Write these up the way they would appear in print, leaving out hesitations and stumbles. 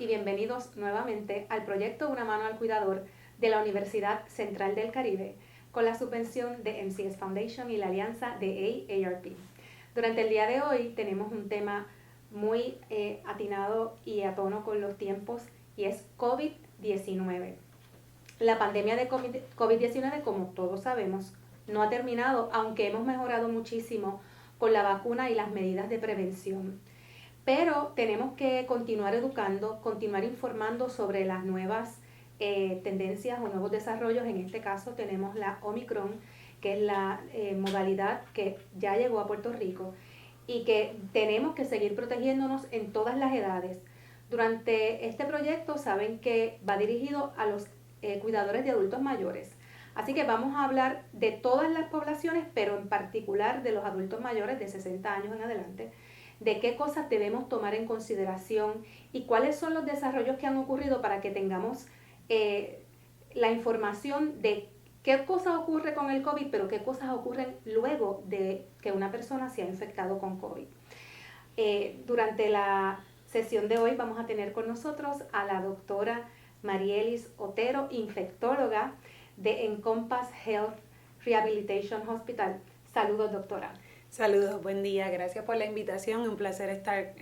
bienvenidos nuevamente al proyecto Una mano al cuidador de la Universidad Central del Caribe con la subvención de MCS Foundation y la alianza de AARP. Durante el día de hoy tenemos un tema muy atinado y a tono con los tiempos y es COVID-19. La pandemia de COVID-19, como todos sabemos, no ha terminado, aunque hemos mejorado muchísimo con la vacuna y las medidas de prevención. Pero tenemos que continuar educando, continuar informando sobre las nuevas tendencias o nuevos desarrollos. En este caso tenemos la Omicron, que es la modalidad que ya llegó a Puerto Rico y que tenemos que seguir protegiéndonos en todas las edades. Durante este proyecto saben que va dirigido a los cuidadores de adultos mayores. Así que vamos a hablar de todas las poblaciones, pero en particular de los adultos mayores de 60 años en adelante, de qué cosas debemos tomar en consideración y cuáles son los desarrollos que han ocurrido para que tengamos la información de qué cosas ocurre con el COVID, pero qué cosas ocurren luego de que una persona se ha infectado con COVID. Durante la sesión de hoy vamos a tener con nosotros a la doctora Marielis Otero, infectóloga de Encompass Health Rehabilitation Hospital. Saludos, doctora. Saludos, buen día. Gracias por la invitación. Un placer estar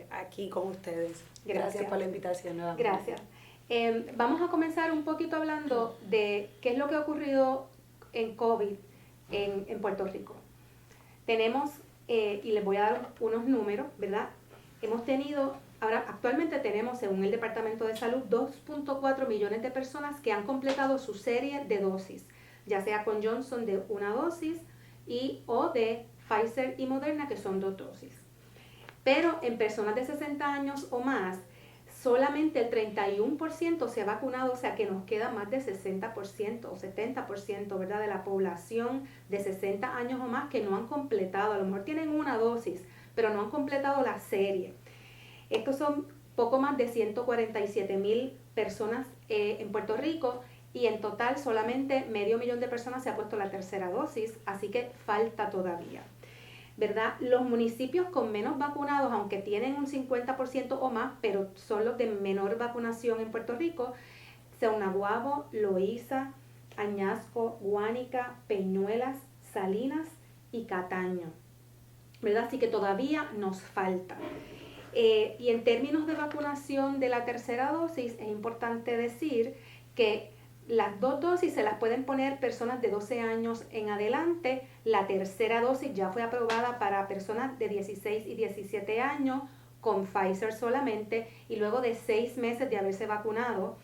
aquí con ustedes. Gracias por la invitación nuevamente. Gracias. Vamos a comenzar un poquito hablando de qué es lo que ha ocurrido en COVID en Puerto Rico. Tenemos, y les voy a dar unos números, ¿verdad? Actualmente tenemos, según el Departamento de Salud, 2.4 millones de personas que han completado su serie de dosis, ya sea con Johnson de una dosis o de Pfizer y Moderna, que son 2 dosis. Pero en personas de 60 años o más, solamente el 31% se ha vacunado, o sea que nos queda más del 60% o 70%, ¿verdad?, de la población de 60 años o más que no han completado. A lo mejor tienen una dosis, pero no han completado la serie. Estos son poco más de 147,000 personas en Puerto Rico, y en total solamente 500,000 de personas se ha puesto la tercera dosis, así que falta todavía, ¿verdad? Los municipios con menos vacunados, aunque tienen un 50% o más, pero son los de menor vacunación en Puerto Rico, son Naguabo, Loíza, Añasco, Guánica, Peñuelas, Salinas y Cataño, ¿verdad? Así que todavía nos falta. Y en términos de vacunación de la tercera dosis, es importante decir que las 2 dosis se las pueden poner personas de 12 años en adelante. La tercera dosis ya fue aprobada para personas de 16 y 17 años con Pfizer solamente, y luego de 6 meses de haberse vacunado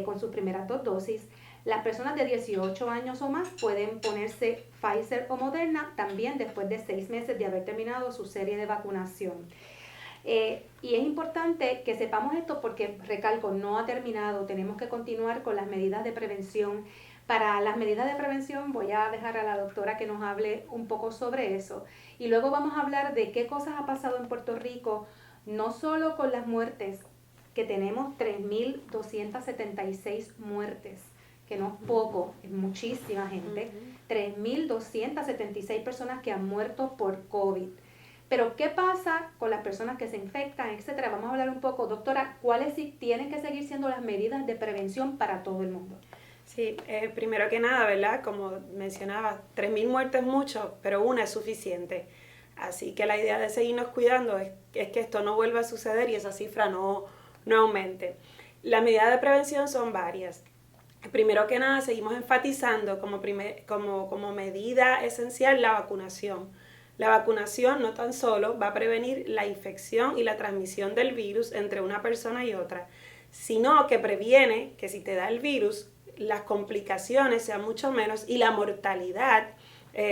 con sus primeras 2 dosis. Las personas de 18 años o más pueden ponerse Pfizer o Moderna también después de 6 meses de haber terminado su serie de vacunación. Y es importante que sepamos esto porque, recalco, no ha terminado. Tenemos que continuar con las medidas de prevención. Para las medidas de prevención voy a dejar a la doctora que nos hable un poco sobre eso. Y luego vamos a hablar de qué cosas ha pasado en Puerto Rico, no solo con las muertes, que tenemos 3,276 muertes, que no es poco, es muchísima gente. 3,276 personas que han muerto por COVID. Pero, ¿qué pasa con las personas que se infectan, etcétera? Vamos a hablar un poco, doctora, ¿cuáles tienen que seguir siendo las medidas de prevención para todo el mundo? Sí, primero que nada, ¿verdad? Como mencionaba, 3,000 muertes es mucho, pero una es suficiente. Así que la idea de seguirnos cuidando es que esto no vuelva a suceder y esa cifra no aumente. Las medidas de prevención son varias. Primero que nada, seguimos enfatizando como medida esencial la vacunación. La vacunación no tan solo va a prevenir la infección y la transmisión del virus entre una persona y otra, sino que previene que si te da el virus, las complicaciones sean mucho menos y la mortalidad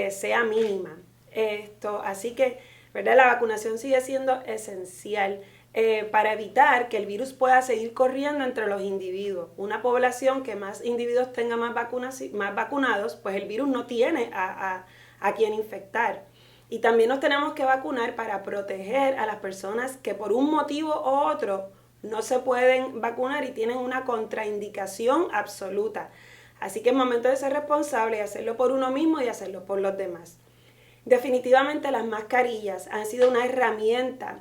sea mínima. Así que, ¿verdad?, la vacunación sigue siendo esencial para evitar que el virus pueda seguir corriendo entre los individuos. Una población que más individuos tenga más vacunados, pues el virus no tiene a quien infectar. Y también nos tenemos que vacunar para proteger a las personas que por un motivo u otro no se pueden vacunar y tienen una contraindicación absoluta. Así que es momento de ser responsable y hacerlo por uno mismo y hacerlo por los demás. Definitivamente las mascarillas han sido una herramienta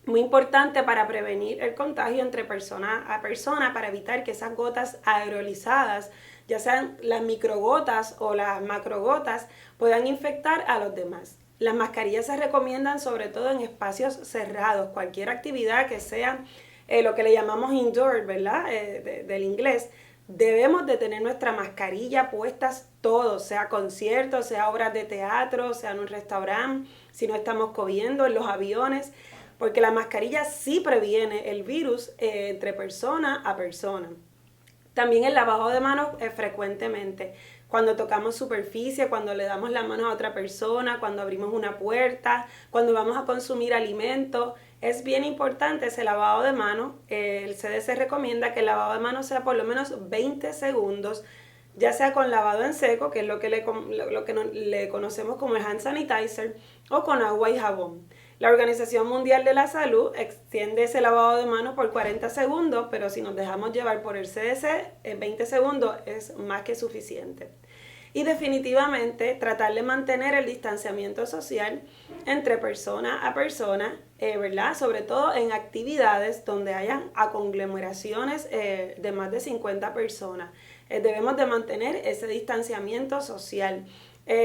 muy importante para prevenir el contagio entre persona a persona, para evitar que esas gotas aerolizadas, ya sean las microgotas o las macrogotas, puedan infectar a los demás. Las mascarillas se recomiendan sobre todo en espacios cerrados, cualquier actividad que sea lo que le llamamos indoor, ¿verdad? Del inglés. Debemos de tener nuestra mascarilla puestas todos, sea conciertos, sea obras de teatro, sea en un restaurante, si no estamos comiendo, en los aviones, porque la mascarilla sí previene el virus entre persona a persona. También el lavado de manos frecuentemente, cuando tocamos superficie, cuando le damos la mano a otra persona, cuando abrimos una puerta, cuando vamos a consumir alimentos. Es bien importante ese lavado de manos. El CDC recomienda que el lavado de manos sea por lo menos 20 segundos, ya sea con lavado en seco, que es lo que le conocemos como el hand sanitizer, o con agua y jabón. La Organización Mundial de la Salud extiende ese lavado de manos por 40 segundos, pero si nos dejamos llevar por el CDC, en 20 segundos es más que suficiente. Y definitivamente tratar de mantener el distanciamiento social entre persona a persona, ¿verdad? Sobre todo en actividades donde hayan conglomeraciones de más de 50 personas. Debemos de mantener ese distanciamiento social.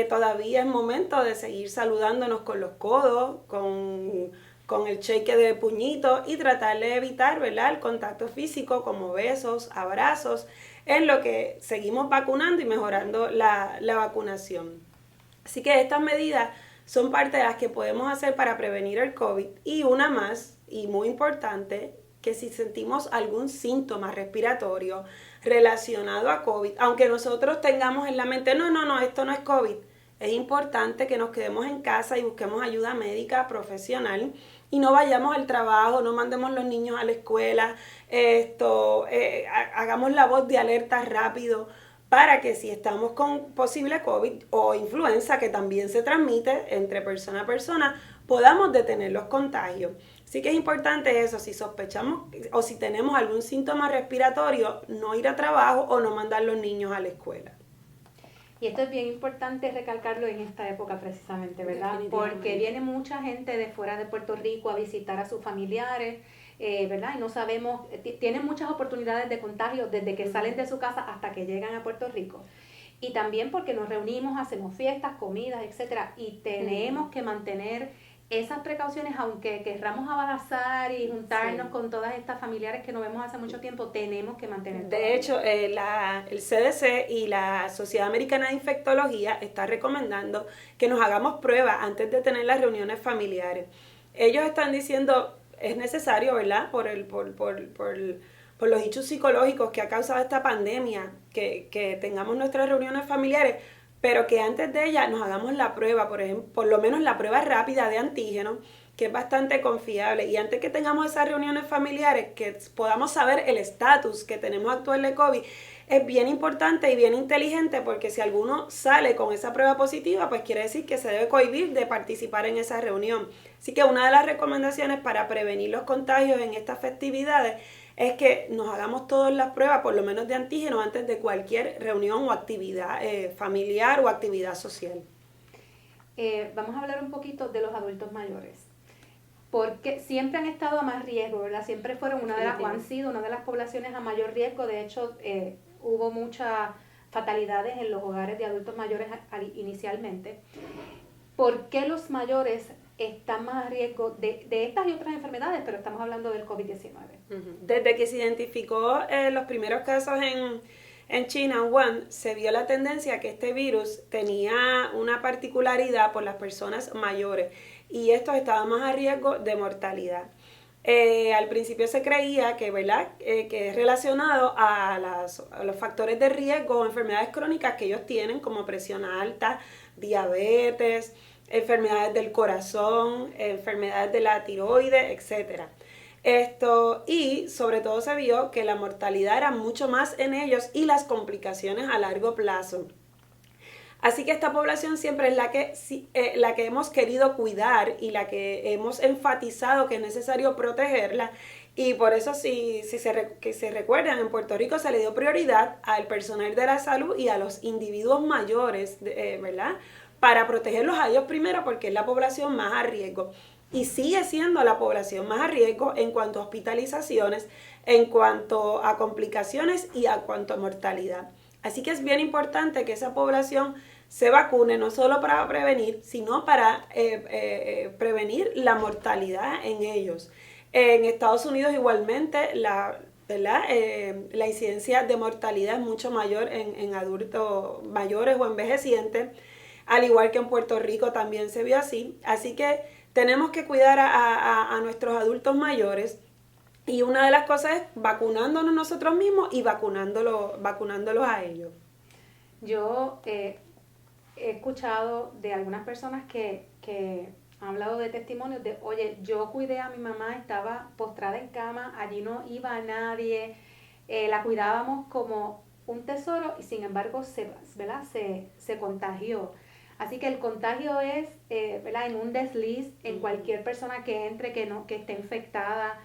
Todavía es momento de seguir saludándonos con los codos, con el shake de puñito y tratar de evitar, ¿verdad?, el contacto físico como besos, abrazos, en lo que seguimos vacunando y mejorando la vacunación. Así que estas medidas son parte de las que podemos hacer para prevenir el COVID. Y una más, y muy importante, que si sentimos algún síntoma respiratorio relacionado a COVID, aunque nosotros tengamos en la mente, no, esto no es COVID, es importante que nos quedemos en casa y busquemos ayuda médica profesional y no vayamos al trabajo, no mandemos los niños a la escuela, hagamos la voz de alerta rápido para que si estamos con posible COVID o influenza, que también se transmite entre persona a persona, podamos detener los contagios. Así que es importante eso, si sospechamos o si tenemos algún síntoma respiratorio, no ir a trabajo o no mandar los niños a la escuela. Y esto es bien importante recalcarlo en esta época precisamente, ¿verdad? Porque viene mucha gente de fuera de Puerto Rico a visitar a sus familiares, ¿verdad? Y no sabemos, tienen muchas oportunidades de contagio desde que salen de su casa hasta que llegan a Puerto Rico. Y también porque nos reunimos, hacemos fiestas, comidas, etcétera, y tenemos que mantener esas precauciones, aunque querramos abrazar y juntarnos con todas estas familiares que no vemos hace mucho tiempo, tenemos que mantener. De hecho, el CDC y la Sociedad Americana de Infectología está recomendando que nos hagamos pruebas antes de tener las reuniones familiares. Ellos están diciendo, es necesario, ¿verdad?, por los hechos psicológicos que ha causado esta pandemia, que tengamos nuestras reuniones familiares, pero que antes de ella nos hagamos la prueba, por ejemplo, por lo menos la prueba rápida de antígeno, que es bastante confiable. Y antes que tengamos esas reuniones familiares, que podamos saber el estatus que tenemos actual de COVID, es bien importante y bien inteligente, porque si alguno sale con esa prueba positiva, pues quiere decir que se debe cohibir de participar en esa reunión. Así que una de las recomendaciones para prevenir los contagios en estas festividades es que nos hagamos todas las pruebas, por lo menos de antígeno, antes de cualquier reunión o actividad familiar o actividad social. Vamos a hablar un poquito de los adultos mayores, porque siempre han estado a más riesgo, ¿verdad? Siempre fueron han sido una de las poblaciones a mayor riesgo. De hecho, hubo muchas fatalidades en los hogares de adultos mayores inicialmente. ¿Por qué los mayores están más a riesgo de estas y otras enfermedades? Pero estamos hablando del COVID-19. Desde que se identificó los primeros casos en China, Wuhan, se vio la tendencia que este virus tenía una particularidad por las personas mayores y estos estaban más a riesgo de mortalidad. Al principio se creía que, ¿verdad?, que es relacionado a los factores de riesgo o enfermedades crónicas que ellos tienen, como presión alta, diabetes, enfermedades del corazón, enfermedades de la tiroides, etc. Y sobre todo se vio que la mortalidad era mucho más en ellos y las complicaciones a largo plazo. Así que esta población siempre es la que hemos querido cuidar y la que hemos enfatizado que es necesario protegerla. Y por eso, si se recuerdan, en Puerto Rico se le dio prioridad al personal de la salud y a los individuos mayores, ¿verdad?, para protegerlos a ellos primero, porque es la población más a riesgo. y sigue siendo la población más a riesgo en cuanto a hospitalizaciones, en cuanto a complicaciones y a cuanto a mortalidad. Así que es bien importante que esa población se vacune, no solo para prevenir, sino para prevenir la mortalidad en ellos. En Estados Unidos igualmente la incidencia de mortalidad es mucho mayor en adultos mayores o envejecientes, al igual que en Puerto Rico también se vio así. Así que tenemos que cuidar a nuestros adultos mayores, y una de las cosas es vacunándonos nosotros mismos y vacunándolos a ellos. Yo he escuchado de algunas personas que han hablado de testimonios de, oye, yo cuidé a mi mamá, estaba postrada en cama, allí no iba nadie, la cuidábamos como un tesoro y sin embargo se contagió. Así que el contagio es ¿verdad? En un desliz, en cualquier persona que entre, que esté infectada.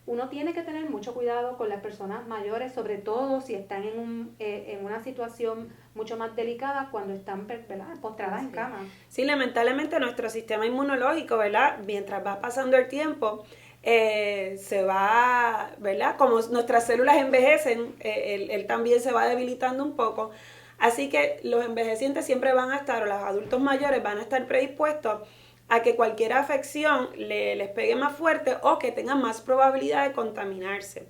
Uno tiene que tener mucho cuidado con las personas mayores, sobre todo si están en una situación mucho más delicada cuando están, ¿verdad?, postradas en cama. Sí, lamentablemente nuestro sistema inmunológico, ¿verdad?, mientras va pasando el tiempo, se va, ¿verdad?, como nuestras células envejecen, él también se va debilitando un poco. Así que los envejecientes siempre van a estar, o los adultos mayores van a estar predispuestos a que cualquier afección les pegue más fuerte o que tengan más probabilidad de contaminarse.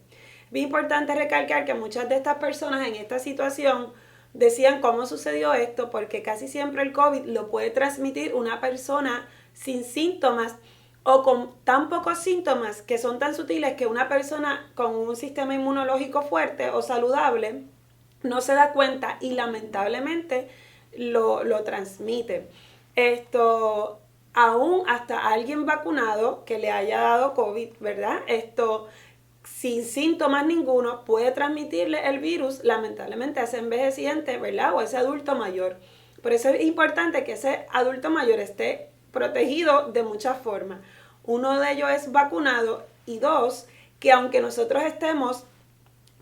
Es bien importante recalcar que muchas de estas personas en esta situación decían cómo sucedió esto, porque casi siempre el COVID lo puede transmitir una persona sin síntomas o con tan pocos síntomas que son tan sutiles que una persona con un sistema inmunológico fuerte o saludable no se da cuenta y lamentablemente lo transmite. Aún hasta alguien vacunado que le haya dado COVID, ¿verdad? Sin síntomas ninguno, puede transmitirle el virus, lamentablemente, a ese envejeciente, ¿verdad? O a ese adulto mayor. Por eso es importante que ese adulto mayor esté protegido de muchas formas. Uno de ellos es vacunado y dos, que aunque nosotros estemos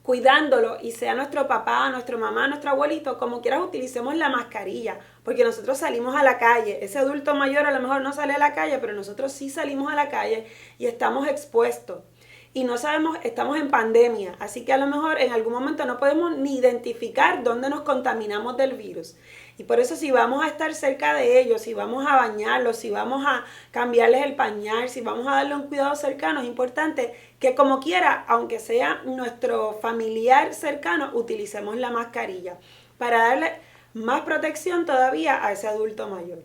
cuidándolo y sea nuestro papá, nuestra mamá, nuestro abuelito, como quieras utilicemos la mascarilla, porque nosotros salimos a la calle. Ese adulto mayor a lo mejor no sale a la calle, pero nosotros sí salimos a la calle y estamos expuestos. Y no sabemos, estamos en pandemia, así que a lo mejor en algún momento no podemos ni identificar dónde nos contaminamos del virus. Y por eso si vamos a estar cerca de ellos, si vamos a bañarlos, si vamos a cambiarles el pañal, si vamos a darle un cuidado cercano, es importante que como quiera, aunque sea nuestro familiar cercano, utilicemos la mascarilla para darle más protección todavía a ese adulto mayor.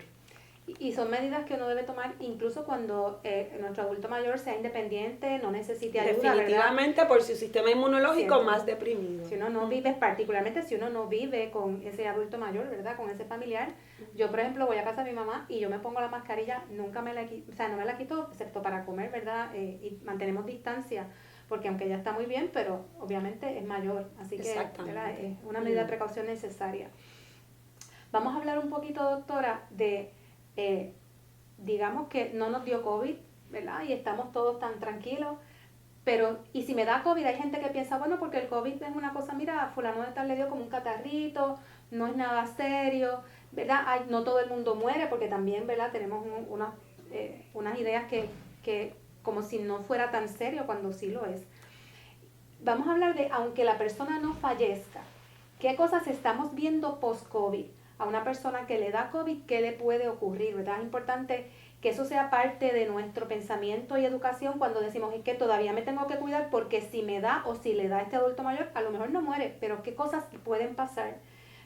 Y son medidas que uno debe tomar incluso cuando nuestro adulto mayor sea independiente, no necesite ayuda, definitivamente, ¿verdad? Por su sistema inmunológico siempre más deprimido. Si uno no vive, particularmente si uno no vive con ese adulto mayor, ¿verdad? Con ese familiar. Yo, por ejemplo, voy a casa de mi mamá y yo me pongo la mascarilla, nunca me la quito, o sea, no me la quito excepto para comer, ¿verdad? Y mantenemos distancia, porque aunque ya está muy bien, pero obviamente es mayor, así que ¿verdad? Es una medida de precaución necesaria. Vamos a hablar un poquito, doctora, de digamos que no nos dio COVID, ¿verdad? Y estamos todos tan tranquilos, pero, y si me da COVID, hay gente que piensa, bueno, porque el COVID es una cosa, mira, fulano de tal le dio como un catarrito, no es nada serio, ¿verdad? No todo el mundo muere, porque también, ¿verdad? Tenemos unas ideas que como si no fuera tan serio cuando sí lo es. Vamos a hablar de, aunque la persona no fallezca, ¿qué cosas estamos viendo post-COVID? A una persona que le da COVID, ¿qué le puede ocurrir? ¿Verdad? Es importante que eso sea parte de nuestro pensamiento y educación cuando decimos, es que todavía me tengo que cuidar porque si me da o si le da a este adulto mayor, a lo mejor no muere, pero qué cosas pueden pasar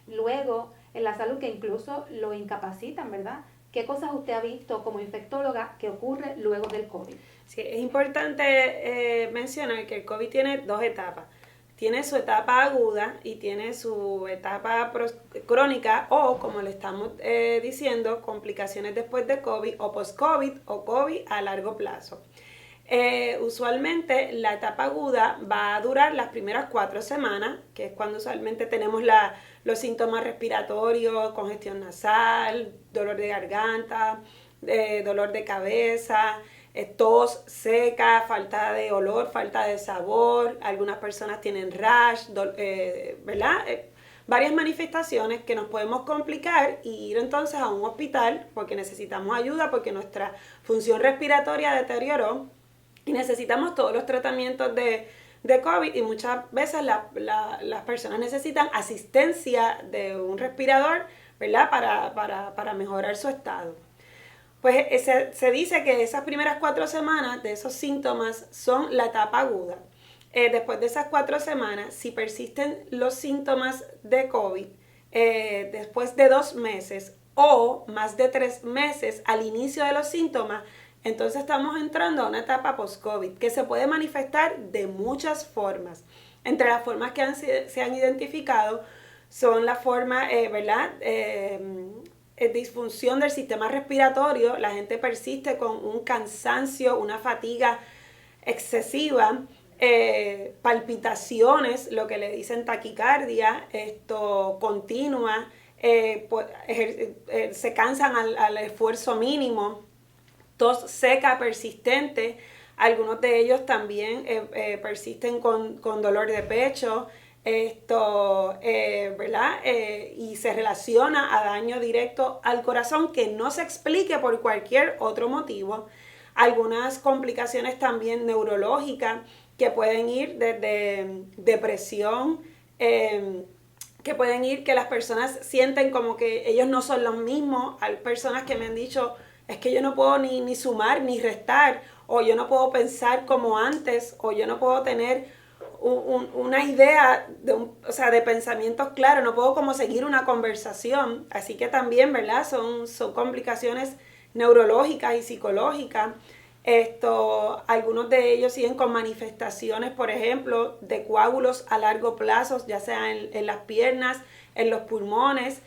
luego en la salud que incluso lo incapacitan, ¿verdad? ¿Qué cosas usted ha visto como infectóloga que ocurre luego del COVID? Sí, es importante mencionar que el COVID tiene dos etapas. Tiene su etapa aguda y tiene su etapa crónica o, como le estamos diciendo, complicaciones después de COVID o post-COVID o COVID a largo plazo. Usualmente la etapa aguda va a durar las primeras 4 semanas, que es cuando usualmente tenemos los síntomas respiratorios, congestión nasal, dolor de garganta, dolor de cabeza, tos seca, falta de olor, falta de sabor, algunas personas tienen rash, ¿verdad? varias manifestaciones que nos podemos complicar y ir entonces a un hospital porque necesitamos ayuda, porque nuestra función respiratoria deterioró y necesitamos todos los tratamientos de COVID y muchas veces las personas necesitan asistencia de un respirador, ¿verdad? Para mejorar su estado. Pues se dice que esas primeras 4 semanas de esos síntomas son la etapa aguda. Después de esas 4 semanas, si persisten los síntomas de COVID, después de 2 meses o más de 3 meses al inicio de los síntomas, entonces estamos entrando a una etapa post-COVID que se puede manifestar de muchas formas. Entre las formas que se han identificado son la forma, disfunción del sistema respiratorio, la gente persiste con un cansancio, una fatiga excesiva, palpitaciones, lo que le dicen taquicardia, continua, se cansan al esfuerzo mínimo, tos seca persistente, algunos de ellos también persisten con dolor de pecho, y se relaciona a daño directo al corazón que no se explique por cualquier otro motivo. Algunas complicaciones también neurológicas que pueden ir desde depresión, que pueden ir que las personas sienten como que ellos no son los mismos. Hay personas que me han dicho, es que yo no puedo ni sumar ni restar, o yo no puedo pensar como antes, o yo no puedo tener una idea de pensamientos claros, no puedo como seguir una conversación. Así que también, ¿verdad? Son complicaciones neurológicas y psicológicas. Algunos de ellos siguen con manifestaciones, por ejemplo, de coágulos a largo plazo, ya sea en las piernas, en los pulmones.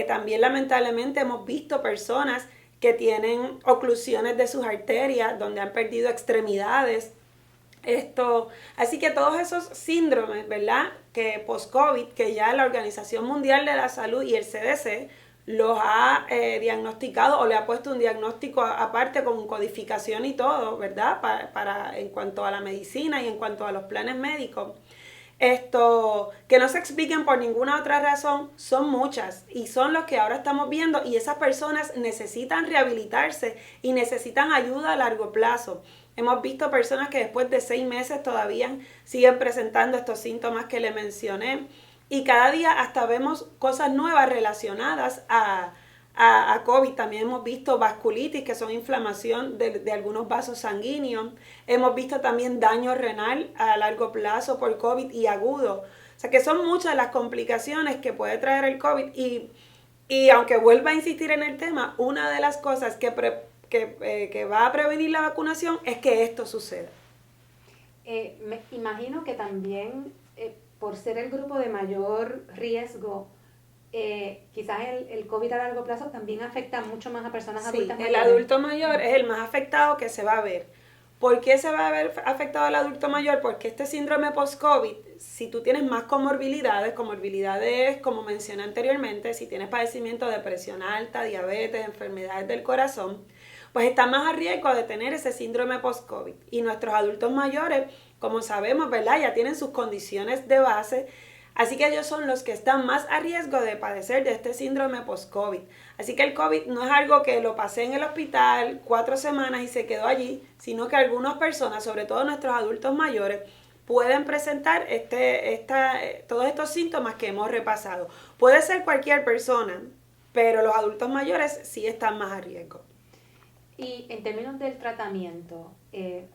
También lamentablemente hemos visto personas que tienen oclusiones de sus arterias, donde han perdido extremidades. Así que todos esos síndromes, ¿verdad? Que post-COVID, que ya la Organización Mundial de la Salud y el CDC los ha diagnosticado o le ha puesto un diagnóstico aparte con codificación y todo, ¿verdad? Para en cuanto a la medicina y en cuanto a los planes médicos. Que no se expliquen por ninguna otra razón, son muchas y son los que ahora estamos viendo, y esas personas necesitan rehabilitarse y necesitan ayuda a largo plazo. Hemos visto personas que después de 6 meses todavía siguen presentando estos síntomas que le mencioné, y cada día hasta vemos cosas nuevas relacionadas a COVID. También hemos visto vasculitis, que son inflamación de algunos vasos sanguíneos. Hemos visto también daño renal a largo plazo por COVID y agudo. O sea que son muchas las complicaciones que puede traer el COVID, y aunque vuelva a insistir en el tema, una de las cosas que va a prevenir la vacunación es que esto suceda. Me imagino que también por ser el grupo de mayor riesgo, quizás el COVID a largo plazo también afecta mucho más a personas adultas mayores. El adulto mayor es el más afectado que se va a ver. ¿Por qué se va a ver afectado el adulto mayor? Porque este síndrome post-COVID, si tú tienes más comorbilidades, como mencioné anteriormente, si tienes padecimiento de presión alta, diabetes, enfermedades del corazón, pues está más a riesgo de tener ese síndrome post-COVID. Y nuestros adultos mayores, como sabemos, ¿verdad? Ya tienen sus condiciones de base, así que ellos son los que están más a riesgo de padecer de este síndrome post-COVID. Así que el COVID no es algo que lo pasé en el hospital 4 semanas y se quedó allí, sino que algunas personas, sobre todo nuestros adultos mayores, pueden presentar todos estos síntomas que hemos repasado. Puede ser cualquier persona, pero los adultos mayores sí están más a riesgo. Y en términos del tratamiento,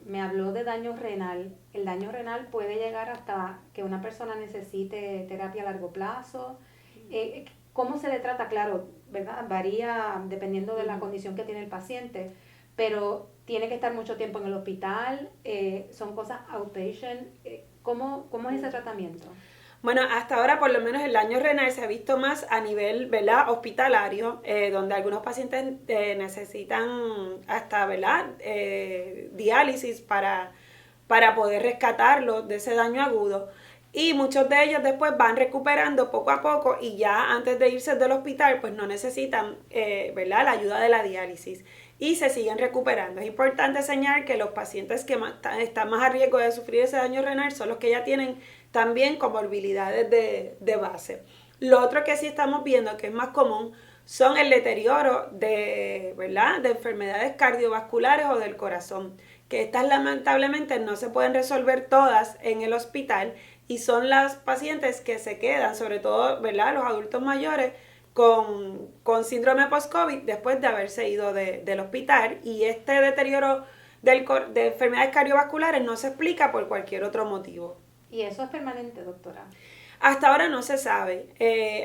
me habló de daño renal. ¿El daño renal puede llegar hasta que una persona necesite terapia a largo plazo? ¿Cómo se le trata? Claro, ¿verdad? Varía dependiendo de la condición que tiene el paciente, pero tiene que estar mucho tiempo en el hospital, son cosas outpatient. ¿Cómo es ese tratamiento? Bueno, hasta ahora por lo menos el daño renal se ha visto más a nivel, ¿verdad?, hospitalario, donde algunos pacientes necesitan hasta, ¿verdad?, diálisis para poder rescatarlos de ese daño agudo. Y muchos de ellos después van recuperando poco a poco, y ya antes de irse del hospital pues no necesitan ¿verdad?, la ayuda de la diálisis y se siguen recuperando. Es importante señalar que los pacientes que están más a riesgo de sufrir ese daño renal son los que ya tienen también comorbilidades de base. Lo otro que sí estamos viendo, que es más común, son el deterioro de, ¿verdad?, de enfermedades cardiovasculares o del corazón, que estas lamentablemente no se pueden resolver todas en el hospital y son las pacientes que se quedan, sobre todo, ¿verdad?, los adultos mayores con síndrome post-COVID después de haberse ido del hospital, y este deterioro de enfermedades cardiovasculares no se explica por cualquier otro motivo. ¿Y eso es permanente, doctora? Hasta ahora no se sabe.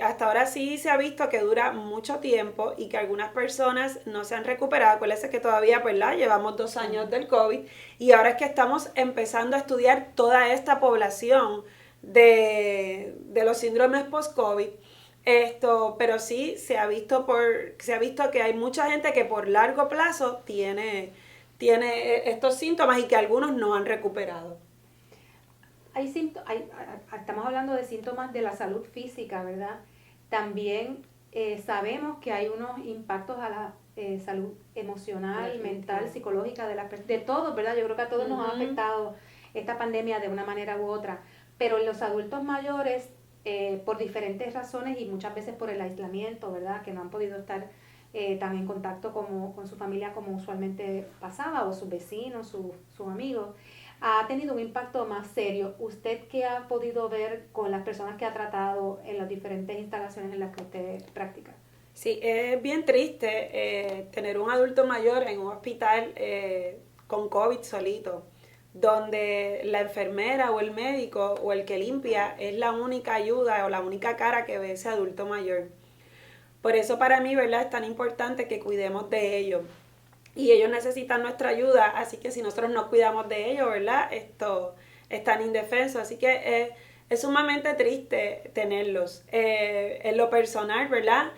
Hasta ahora sí se ha visto que dura mucho tiempo y que algunas personas no se han recuperado. Acuérdense que todavía, ¿verdad?, llevamos 2 años del COVID y ahora es que estamos empezando a estudiar toda esta población de los síndromes post-COVID. Pero sí se ha visto que hay mucha gente que por largo plazo tiene estos síntomas y que algunos no han recuperado. Estamos hablando de síntomas de la salud física, ¿verdad? También sabemos que hay unos impactos a la salud emocional, mental, psicológica de todos, ¿verdad? Yo creo que a todos nos ha afectado esta pandemia de una manera u otra, pero en los adultos mayores, por diferentes razones y muchas veces por el aislamiento, ¿verdad?, que no han podido estar tan en contacto con su familia como usualmente pasaba, o sus vecinos, sus amigos, ha tenido un impacto más serio. ¿Usted qué ha podido ver con las personas que ha tratado en las diferentes instalaciones en las que usted practica? Sí, es bien triste tener un adulto mayor en un hospital con COVID solito, donde la enfermera o el médico o el que limpia es la única ayuda o la única cara que ve ese adulto mayor. Por eso para mí, ¿verdad?, es tan importante que cuidemos de ellos. Y ellos necesitan nuestra ayuda, así que si nosotros no cuidamos de ellos, ¿verdad?, están indefensos. Así que es sumamente triste tenerlos. En lo personal, ¿verdad?,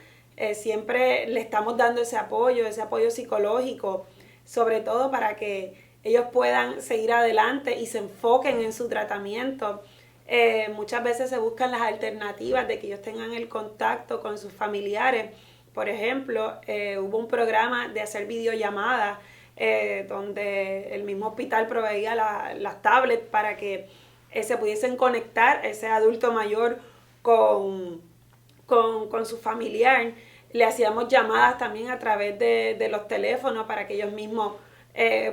siempre le estamos dando ese apoyo psicológico, sobre todo para que ellos puedan seguir adelante y se enfoquen en su tratamiento. Muchas veces se buscan las alternativas de que ellos tengan el contacto con sus familiares. Por ejemplo, hubo un programa de hacer videollamadas donde el mismo hospital proveía las tablets para que se pudiesen conectar ese adulto mayor con su familiar. Le hacíamos llamadas también a través de los teléfonos para que ellos mismos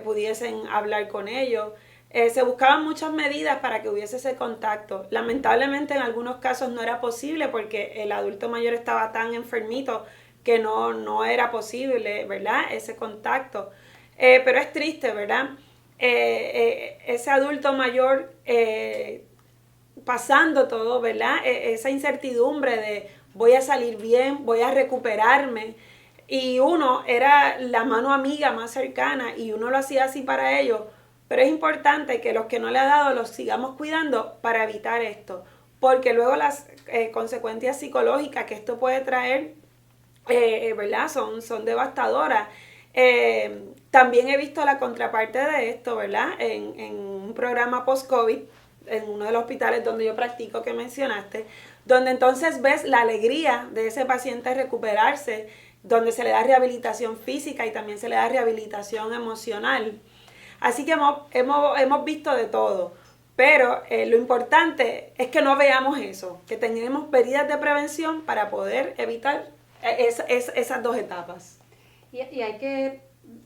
pudiesen hablar con ellos. Se buscaban muchas medidas para que hubiese ese contacto. Lamentablemente en algunos casos no era posible porque el adulto mayor estaba tan enfermito que no era posible, ¿verdad?, ese contacto. Pero es triste, ¿verdad? Ese adulto mayor pasando todo, ¿verdad? Esa incertidumbre de voy a salir bien, voy a recuperarme. Y uno era la mano amiga más cercana y uno lo hacía así para ellos. Pero es importante que los que no le ha dado los sigamos cuidando para evitar esto. Porque luego las consecuencias psicológicas que esto puede traer, ¿verdad?, son devastadoras. También he visto la contraparte de esto, ¿verdad?, en un programa post-COVID, en uno de los hospitales donde yo practico que mencionaste, donde entonces ves la alegría de ese paciente recuperarse, donde se le da rehabilitación física y también se le da rehabilitación emocional. Así que hemos visto de todo, pero lo importante es que no veamos eso, que tengamos medidas de prevención para poder evitar esas dos etapas. Y hay que,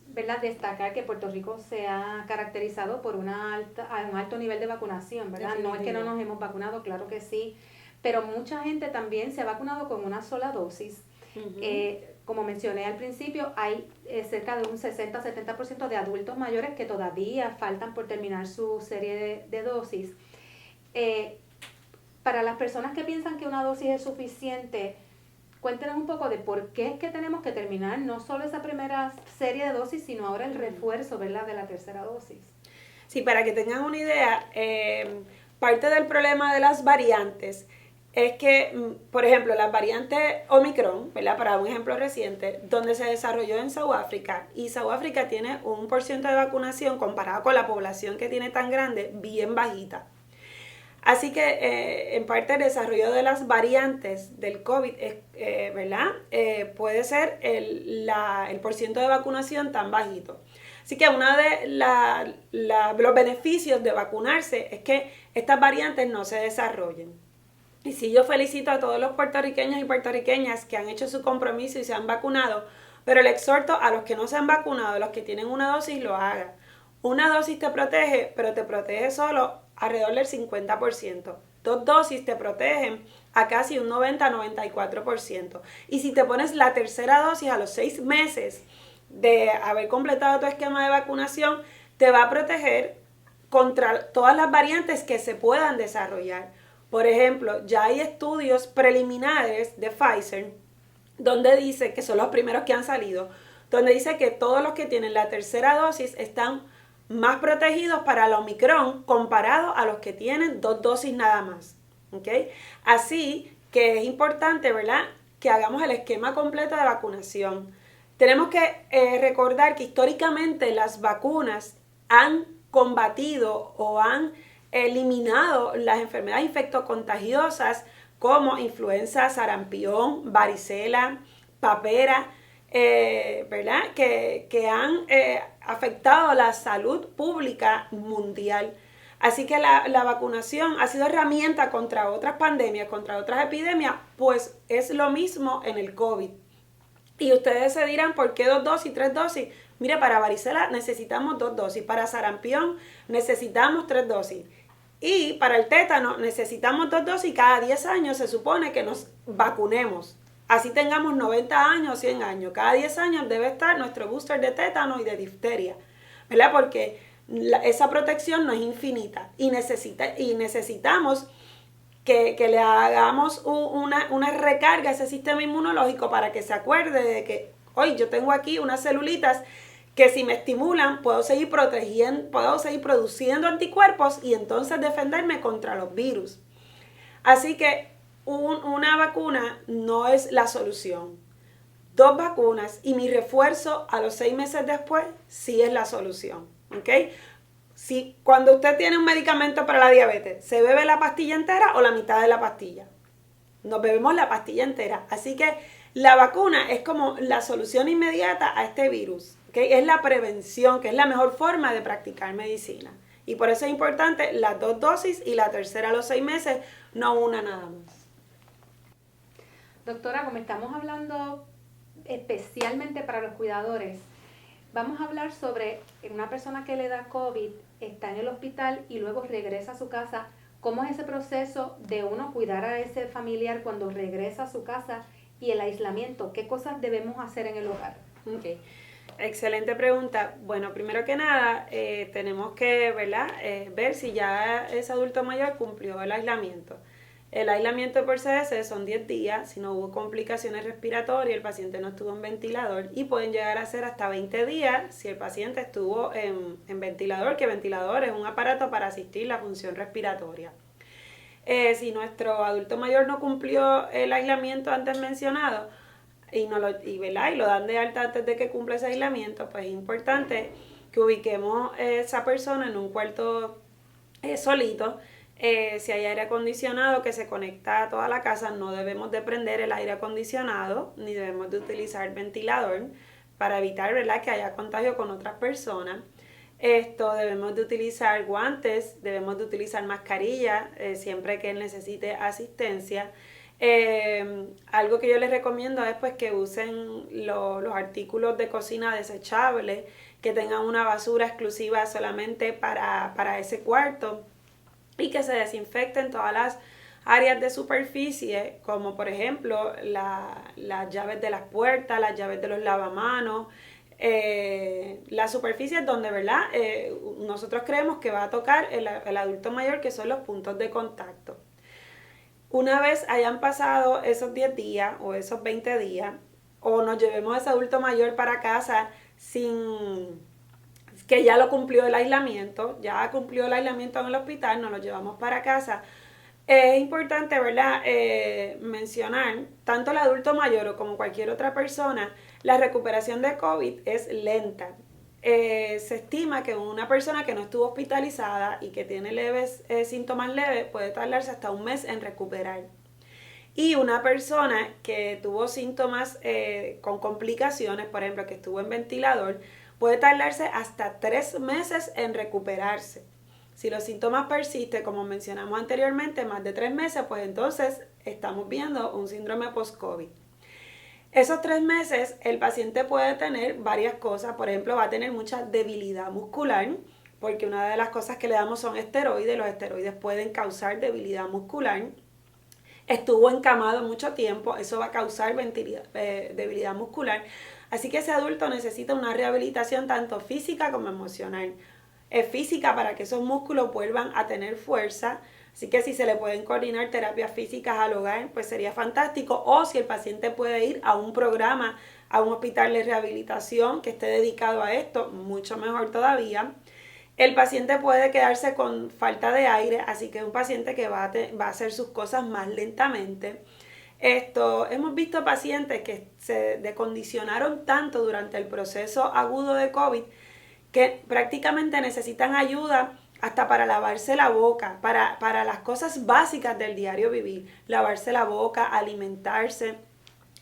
¿verdad?, destacar que Puerto Rico se ha caracterizado por un alto nivel de vacunación, ¿verdad? No es que no nos hemos vacunado, claro que sí, pero mucha gente también se ha vacunado con una sola dosis. Como mencioné al principio, hay cerca de un 60-70% de adultos mayores que todavía faltan por terminar su serie de dosis. Para las personas que piensan que una dosis es suficiente, cuéntenos un poco de por qué es que tenemos que terminar no solo esa primera serie de dosis, sino ahora el refuerzo, ¿verdad?, de la tercera dosis. Sí, para que tengan una idea, parte del problema de las variantes es que, por ejemplo, las variantes Omicron, ¿verdad?, para un ejemplo reciente, donde se desarrolló en Sudáfrica, y Sudáfrica tiene un porcentaje de vacunación comparado con la población que tiene tan grande, bien bajita. Así que en parte el desarrollo de las variantes del COVID, ¿verdad?, puede ser el porcentaje de vacunación tan bajito. Así que uno de los beneficios de vacunarse es que estas variantes no se desarrollen. Y sí, yo felicito a todos los puertorriqueños y puertorriqueñas que han hecho su compromiso y se han vacunado, pero le exhorto a los que no se han vacunado, a los que tienen una dosis, lo hagan. Una dosis te protege, pero te protege solo alrededor del 50%. 2 dosis te protegen a casi un 90-94%. Y si te pones la tercera dosis a los 6 meses de haber completado tu esquema de vacunación, te va a proteger contra todas las variantes que se puedan desarrollar. Por ejemplo, ya hay estudios preliminares de Pfizer donde dice, que son los primeros que han salido, donde dice que todos los que tienen la tercera dosis están más protegidos para la Omicron comparado a los que tienen 2 dosis nada más. ¿Okay? Así que es importante, ¿verdad?, que hagamos el esquema completo de vacunación. Tenemos que recordar que históricamente las vacunas han combatido o han eliminado las enfermedades infectocontagiosas como influenza, sarampión, varicela, papera, ¿verdad? Que han afectado la salud pública mundial. Así que la vacunación ha sido herramienta contra otras pandemias, contra otras epidemias, pues es lo mismo en el COVID. Y ustedes se dirán, ¿por qué 2 dosis, 3 dosis? Mire, para varicela necesitamos 2 dosis, para sarampión necesitamos 3 dosis. Y para el tétano necesitamos 2 dosis, cada 10 años se supone que nos vacunemos. Así tengamos 90 años, 100 años. Cada 10 años debe estar nuestro booster de tétano y de difteria, ¿verdad? Porque esa protección no es infinita y necesitamos que le hagamos una recarga a ese sistema inmunológico para que se acuerde de que, hoy yo tengo aquí unas celulitas que si me estimulan puedo seguir produciendo anticuerpos y entonces defenderme contra los virus. Así que una vacuna no es la solución. 2 vacunas y mi refuerzo a los 6 meses después sí es la solución. ¿Ok? Si cuando usted tiene un medicamento para la diabetes, ¿se bebe la pastilla entera o la mitad de la pastilla? Nos bebemos la pastilla entera. Así que la vacuna es como la solución inmediata a este virus. ¿Okay? Es la prevención, que es la mejor forma de practicar medicina. Y por eso es importante las 2 dosis y la tercera a los 6 meses, no una nada más. Doctora, como estamos hablando especialmente para los cuidadores, vamos a hablar sobre una persona que le da COVID, está en el hospital y luego regresa a su casa. ¿Cómo es ese proceso de uno cuidar a ese familiar cuando regresa a su casa y el aislamiento? ¿Qué cosas debemos hacer en el hogar? Okay. Excelente pregunta. Bueno, primero que nada, tenemos que, ¿verdad?, ver si ya ese adulto mayor cumplió el aislamiento. El aislamiento por CDC son 10 días, si no hubo complicaciones respiratorias, el paciente no estuvo en ventilador, y pueden llegar a ser hasta 20 días si el paciente estuvo en ventilador, que ventilador es un aparato para asistir la función respiratoria. Si nuestro adulto mayor no cumplió el aislamiento antes mencionado y lo dan de alta antes de que cumpla ese aislamiento, pues es importante que ubiquemos a esa persona en un cuarto solito. Si hay aire acondicionado que se conecta a toda la casa, no debemos de prender el aire acondicionado ni debemos de utilizar ventilador para evitar, ¿verdad?, que haya contagio con otras personas. Debemos de utilizar guantes, debemos de utilizar mascarilla siempre que él necesite asistencia. Algo que yo les recomiendo es pues que usen los artículos de cocina desechables, que tengan una basura exclusiva solamente para ese cuarto, y que se desinfecten todas las áreas de superficie, como por ejemplo las llaves de las puertas, las llaves de los lavamanos, las superficies donde, ¿verdad?, nosotros creemos que va a tocar el adulto mayor, que son los puntos de contacto. Una vez hayan pasado esos 10 días o esos 20 días, o nos llevemos a ese adulto mayor para casa sin que ya lo cumplió el aislamiento, ya cumplió el aislamiento en el hospital, nos lo llevamos para casa. Es importante, ¿verdad?, mencionar, tanto el adulto mayor como cualquier otra persona, la recuperación de COVID es lenta. Se estima que una persona que no estuvo hospitalizada y que tiene síntomas leves puede tardarse hasta un mes en recuperar. Y una persona que tuvo síntomas con complicaciones, por ejemplo, que estuvo en ventilador, puede tardarse hasta 3 meses en recuperarse. Si los síntomas persisten, como mencionamos anteriormente, más de 3 meses, pues entonces estamos viendo un síndrome post-COVID. Esos 3 meses el paciente puede tener varias cosas, por ejemplo va a tener mucha debilidad muscular, porque una de las cosas que le damos son esteroides, los esteroides pueden causar debilidad muscular. Estuvo encamado mucho tiempo, eso va a causar debilidad muscular, así que ese adulto necesita una rehabilitación tanto física como emocional. Es física para que esos músculos vuelvan a tener fuerza. Así que si se le pueden coordinar terapias físicas al hogar, pues sería fantástico. O si el paciente puede ir a un programa, a un hospital de rehabilitación que esté dedicado a esto, mucho mejor todavía. El paciente puede quedarse con falta de aire, así que es un paciente que va a hacer sus cosas más lentamente. Hemos visto pacientes que se decondicionaron tanto durante el proceso agudo de COVID que prácticamente necesitan ayuda hasta para lavarse la boca, para las cosas básicas del diario vivir, lavarse la boca, alimentarse.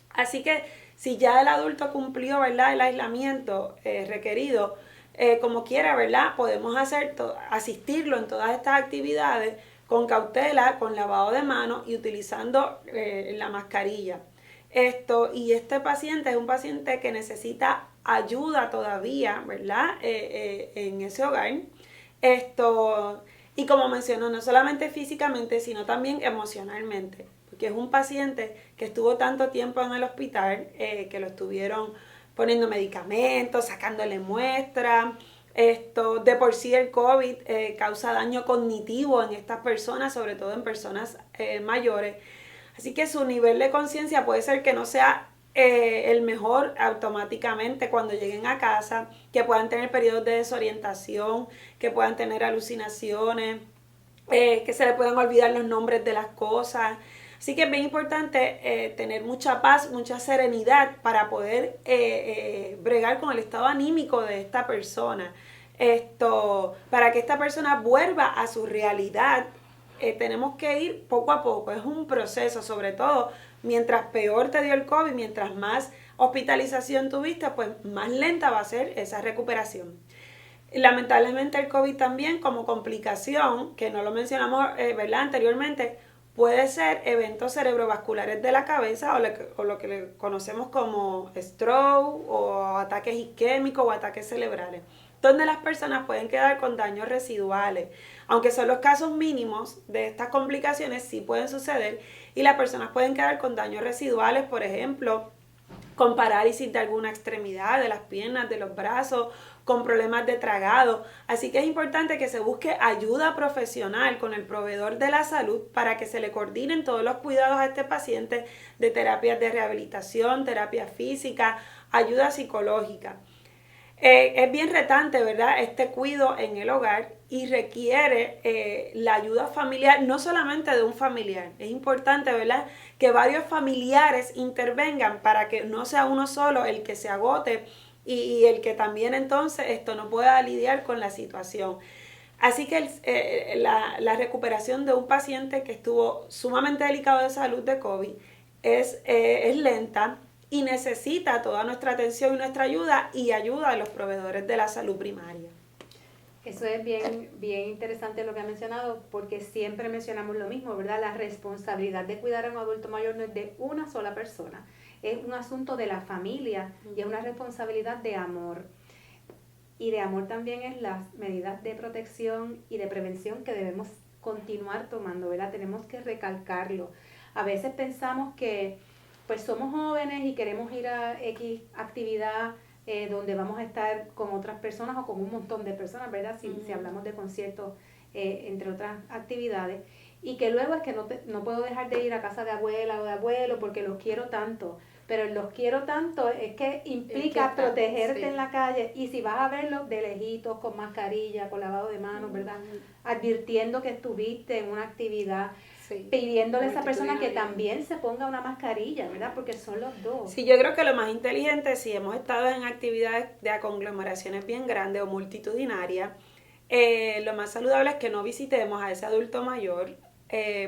Así que si ya el adulto cumplió, ¿verdad?, el aislamiento requerido, como quiera, ¿verdad?, podemos asistirlo en todas estas actividades con cautela, con lavado de manos y utilizando la mascarilla. Y este paciente es un paciente que necesita ayuda todavía, ¿verdad?, en ese hogar. Y como mencionó, no solamente físicamente, sino también emocionalmente, porque es un paciente que estuvo tanto tiempo en el hospital, que lo estuvieron poniendo medicamentos, sacándole muestras. De por sí el COVID causa daño cognitivo en estas personas, sobre todo en personas mayores. Así que su nivel de conciencia puede ser que no sea el mejor automáticamente cuando lleguen a casa, que puedan tener periodos de desorientación, que puedan tener alucinaciones, que se le puedan olvidar los nombres de las cosas. Así que es bien importante tener mucha paz, mucha serenidad para poder bregar con el estado anímico de esta persona. Para que esta persona vuelva a su realidad, tenemos que ir poco a poco. Es un proceso, sobre todo mientras peor te dio el COVID, mientras más hospitalización tuviste, pues más lenta va a ser esa recuperación. Lamentablemente el COVID también, como complicación, que no lo mencionamos ¿verdad?, anteriormente, puede ser eventos cerebrovasculares de la cabeza o lo que le conocemos como stroke o ataques isquémicos o ataques cerebrales, donde las personas pueden quedar con daños residuales. Aunque son los casos mínimos de estas complicaciones, sí pueden suceder y las personas pueden quedar con daños residuales, por ejemplo, con parálisis de alguna extremidad, de las piernas, de los brazos, con problemas de tragado. Así que es importante que se busque ayuda profesional con el proveedor de la salud para que se le coordinen todos los cuidados a este paciente de terapias de rehabilitación, terapia física, ayuda psicológica. Es bien retante, ¿verdad?, este cuidado en el hogar y requiere la ayuda familiar, no solamente de un familiar. Es importante, ¿verdad?, que varios familiares intervengan para que no sea uno solo el que se agote y el que también entonces no pueda lidiar con la situación. Así que la recuperación de un paciente que estuvo sumamente delicado de salud de COVID es lenta y necesita toda nuestra atención y nuestra ayuda y ayuda de los proveedores de la salud primaria. Eso es bien interesante lo que ha mencionado, porque siempre mencionamos lo mismo, ¿verdad? La responsabilidad de cuidar a un adulto mayor no es de una sola persona, es un asunto de la familia y es una responsabilidad de amor. Y de amor también es las medidas de protección y de prevención que debemos continuar tomando, ¿verdad? Tenemos que recalcarlo. A veces pensamos que pues somos jóvenes y queremos ir a X actividad donde vamos a estar con otras personas o con un montón de personas, ¿verdad? Si hablamos de conciertos, entre otras actividades. Y que luego es que no puedo dejar de ir a casa de abuela o de abuelo porque los quiero tanto. Pero los quiero tanto es que implica protegerte en la calle. Y si vas a verlos de lejitos, con mascarilla, con lavado de manos, ¿verdad? Advirtiendo que estuviste en una actividad. Pidiéndole a esa persona que también se ponga una mascarilla, ¿verdad? Porque son los dos. Sí, yo creo que lo más inteligente, si hemos estado en actividades de conglomeraciones bien grandes o multitudinarias, lo más saludable es que no visitemos a ese adulto mayor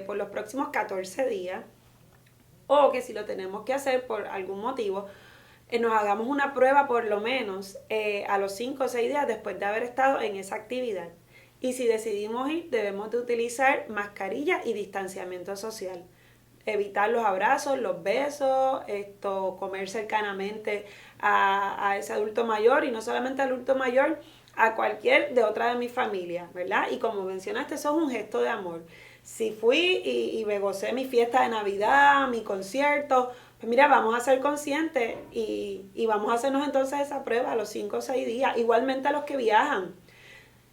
por los próximos 14 días, o que si lo tenemos que hacer por algún motivo, nos hagamos una prueba por lo menos a los 5 o 6 días después de haber estado en esa actividad. Y si decidimos ir, debemos de utilizar mascarilla y distanciamiento social. Evitar los abrazos, los besos, comer cercanamente a ese adulto mayor, y no solamente al adulto mayor, a cualquier de otra de mi familia, ¿verdad? Y como mencionaste, eso es un gesto de amor. Si fui y me gocé mi fiesta de Navidad, mi concierto, pues mira, vamos a ser conscientes y vamos a hacernos entonces esa prueba a los 5 o 6 días, igualmente a los que viajan.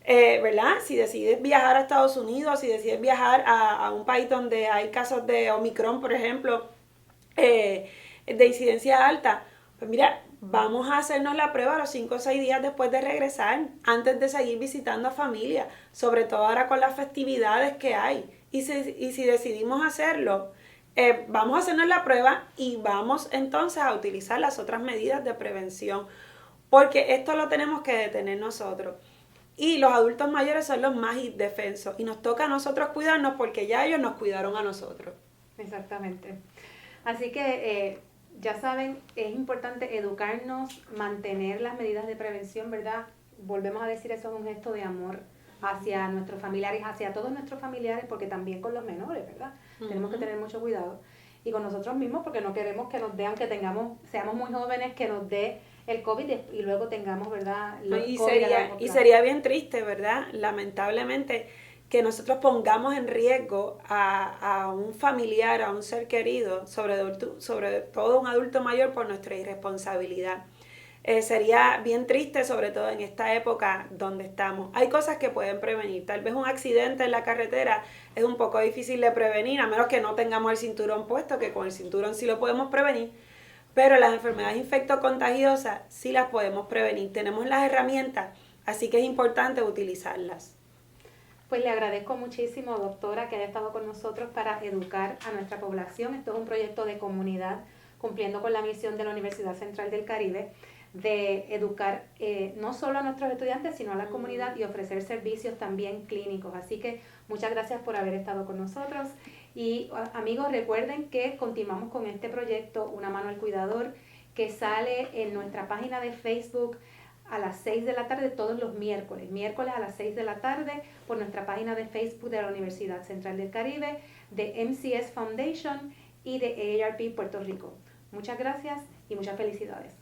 ¿Verdad? Si decides viajar a Estados Unidos, si decides viajar a un país donde hay casos de Omicron, por ejemplo, de incidencia alta, pues mira, vamos a hacernos la prueba a los 5 o 6 días después de regresar, antes de seguir visitando a familia, sobre todo ahora con las festividades que hay. Y si decidimos hacerlo, vamos a hacernos la prueba y vamos entonces a utilizar las otras medidas de prevención, porque esto lo tenemos que detener nosotros. Y los adultos mayores son los más indefensos y nos toca a nosotros cuidarnos porque ya ellos nos cuidaron a nosotros. Exactamente. Así que ya saben, es importante educarnos, mantener las medidas de prevención, ¿verdad? Volvemos a decir, eso es un gesto de amor hacia nuestros familiares, hacia todos nuestros familiares, porque también con los menores, ¿verdad? Tenemos que tener mucho cuidado. Y con nosotros mismos, porque no queremos que nos vean, seamos muy jóvenes, que nos dé el COVID y luego tengamos, ¿verdad? Y sería bien triste, ¿verdad? Lamentablemente, que nosotros pongamos en riesgo a un familiar, a un ser querido, sobre todo un adulto mayor, por nuestra irresponsabilidad. Sería bien triste, sobre todo en esta época donde estamos. Hay cosas que pueden prevenir. Tal vez un accidente en la carretera es un poco difícil de prevenir, a menos que no tengamos el cinturón puesto, que con el cinturón sí lo podemos prevenir. Pero las enfermedades infectocontagiosas sí las podemos prevenir. Tenemos las herramientas, así que es importante utilizarlas. Pues le agradezco muchísimo, doctora, que haya estado con nosotros para educar a nuestra población. Esto es un proyecto de comunidad cumpliendo con la misión de la Universidad Central del Caribe de educar no solo a nuestros estudiantes, sino a la comunidad y ofrecer servicios también clínicos. Así que muchas gracias por haber estado con nosotros. Y amigos, recuerden que continuamos con este proyecto Una Mano al Cuidador, que sale en nuestra página de Facebook a las 6 de la tarde todos los miércoles a las 6 de la tarde por nuestra página de Facebook de la Universidad Central del Caribe, de MCS Foundation y de AARP Puerto Rico. Muchas gracias y muchas felicidades.